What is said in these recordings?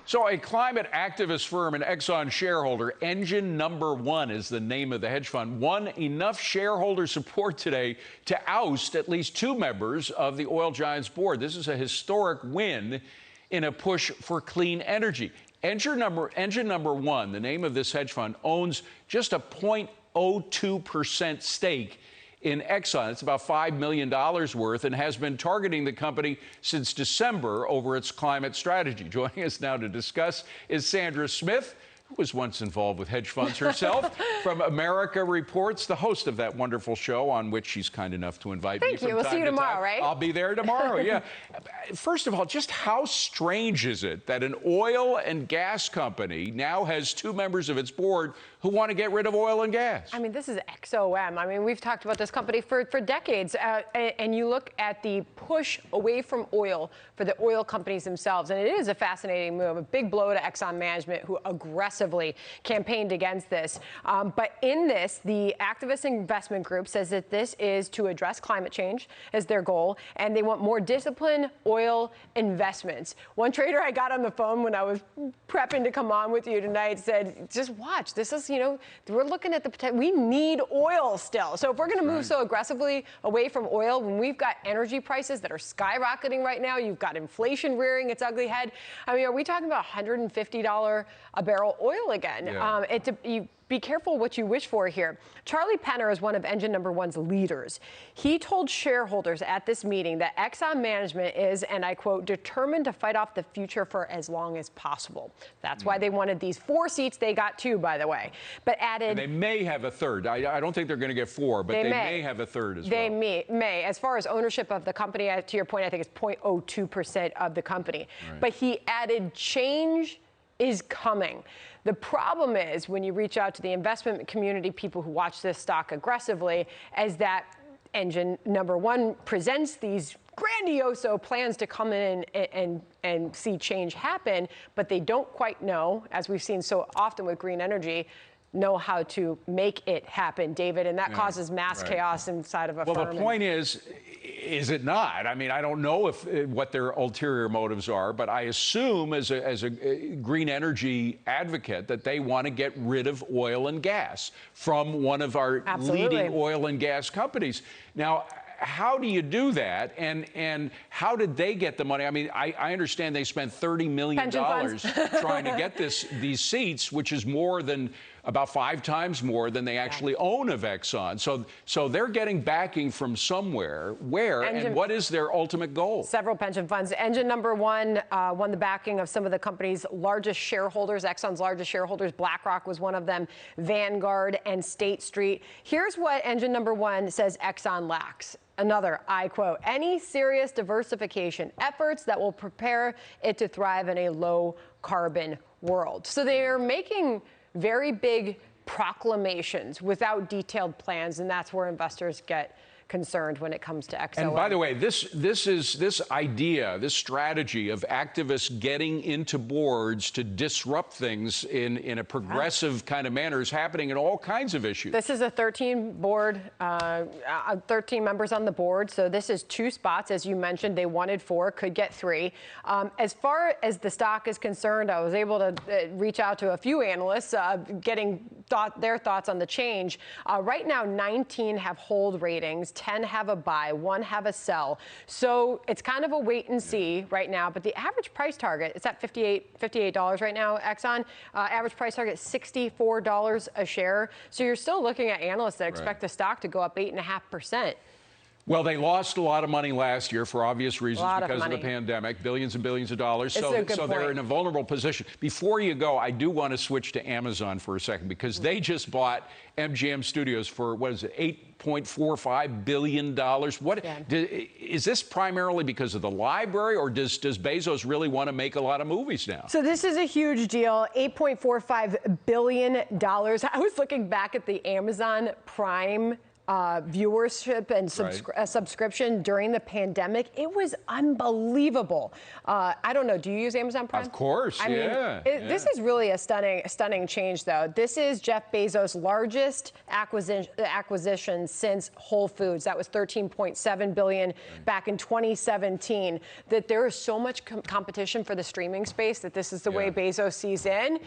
So a climate activist firm and Exxon shareholder, Engine Number One is the name of the hedge fund, won enough shareholder support today to oust at least 2 members of the oil giant's board. This is a historic win in a push for clean energy. Engine Number One, the name of this hedge fund, owns just a 0.02% stake in Exxon. It's about $5 million worth and has been targeting the company since December over its climate strategy. Joining us now to discuss is Sandra Smith, who was once involved with hedge funds herself, from America Reports, the host of that wonderful show on which she's kind enough to invite me from time to time. We'll see you tomorrow, right? I'll be there tomorrow, yeah. First of all, just how strange is it that an oil and gas company now has 2 members of its board who want to get rid of oil and gas? I mean, this is XOM. I mean, we've talked about this company for decades. And you look at the push away from oil for the oil companies themselves, and it is a fascinating move, a big blow to Exxon management, who aggressively campaigned against this. But in this, the activist investment group says that this is to address climate change as their goal, and they want more disciplined oil investments. One trader I got on the phone when I was prepping to come on with you tonight said, just watch, this is, we're looking at the potential. We need oil still. So if we're going to move so aggressively away from oil, when we've got energy prices that are skyrocketing right now, you've got inflation rearing its ugly head. I mean, are we talking about $150 a barrel oil again? Yeah. Be careful what you wish for here. Charlie Penner is one of Engine Number One's leaders. He told shareholders at this meeting that Exxon management is, and I quote, determined to fight off the future for as long as possible. That's why they wanted these 4 seats. They got 2, by the way, but added. And they may have a third. I don't think they're going to get 4, but they may have a third as well. They may. As far as ownership of the company, to your point, I think it's 0.02% of the company. Right. But he added change is coming. The problem is when you reach out to the investment community, people who watch this stock aggressively, as that Engine Number One presents these grandiose plans to come in and see change happen, but they don't quite know, as we've seen so often with green energy, know how to make it happen, David, and that causes mass chaos inside of a firm. Well, the point is it not? I mean, I don't know what their ulterior motives are, but I assume as a green energy advocate that they want to get rid of oil and gas from one of our leading oil and gas companies. Now, how do you do that? And how did they get the money? I mean, I understand they spent $30 million trying to get these seats, which is more than about 5 times more than they actually own of Exxon. So they're getting backing from somewhere. Where and what is their ultimate goal? Several pension funds. Engine Number One won the backing of some of the company's largest shareholders, Exxon's largest shareholders. BlackRock was one of them, Vanguard and State Street. Here's what Engine Number One says Exxon lacks. Another, I quote, any serious diversification efforts that will prepare it to thrive in a low carbon world. So they are making very big proclamations without detailed plans, and that's where investors get concerned when it comes to XOM. And by the way, this idea, this strategy of activists getting into boards to disrupt things in a progressive kind of manner is happening in all kinds of issues. This is a 13 board, 13 members on the board. So this is 2 spots, as you mentioned. They wanted 4, could get 3. As far as the stock is concerned, I was able to reach out to a few analysts, getting their thoughts on the change. Right now, 19 have hold ratings. 10 have a buy, 1 have a sell. So it's kind of a wait and see right now. But the average price target, it's at $58 right now, Exxon. Average price target, $64 a share. So you're still looking at analysts that expect the stock to go up 8.5%. Well, they lost a lot of money last year for obvious reasons because of the pandemic, billions and billions of dollars. So they're in a vulnerable position. Before you go, I do want to switch to Amazon for a second because they just bought MGM Studios for, what is it, $8.45 billion. Is this primarily because of the library, or does Bezos really want to make a lot of movies now? So this is a huge deal, $8.45 billion. I was looking back at the Amazon Prime viewership and subscription during the pandemic. It was unbelievable. I don't know. Do you use Amazon Prime? Of course. I mean, this is really a stunning change, though. This is Jeff Bezos' largest acquisition since Whole Foods. That was $13.7 billion back in 2017. That there is so much competition for the streaming space that this is the way Bezos sees in.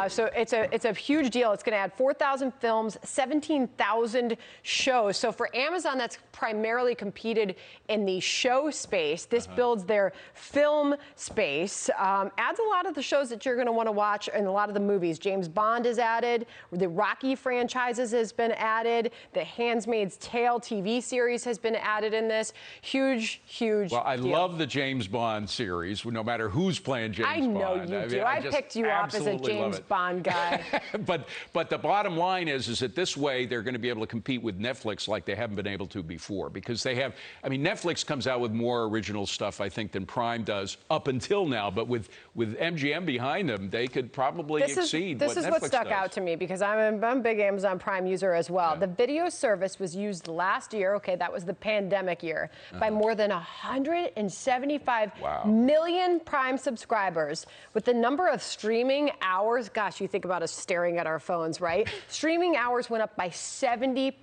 So it's a huge deal. It's going to add 4,000 films, 17,000 shows. So for Amazon, that's primarily competed in the show space. This builds their film space, adds a lot of the shows that you're going to want to watch, and a lot of the movies. James Bond is added. The Rocky franchises has been added. The Handmaid's Tale TV series has been added in this. Huge deal. Well, I love the James Bond series, no matter who's playing James Bond. I know you do. I picked you up as a James Bond guy. But the bottom line is that this way they're going to be able to compete with Netflix like they haven't been able to before, because they have, I mean, Netflix comes out with more original stuff, I think, than Prime does up until now, but with MGM behind them, they could probably exceed what Netflix does. This is what stuck out to me, because I'm a big Amazon Prime user as well. The video service was used last year, that was the pandemic year, by more than 175 million Prime subscribers, with the number of streaming hours, gosh, you think about us staring at our phones, right? Streaming hours went up by 70%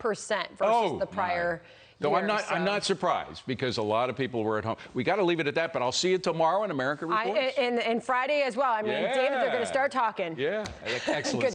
versus the prior No, year. I'm not surprised, because a lot of people were at home. We got to leave it at that, but I'll see you tomorrow in America Reports. And Friday as well. I mean, David, they're going to start talking. Yeah, excellent.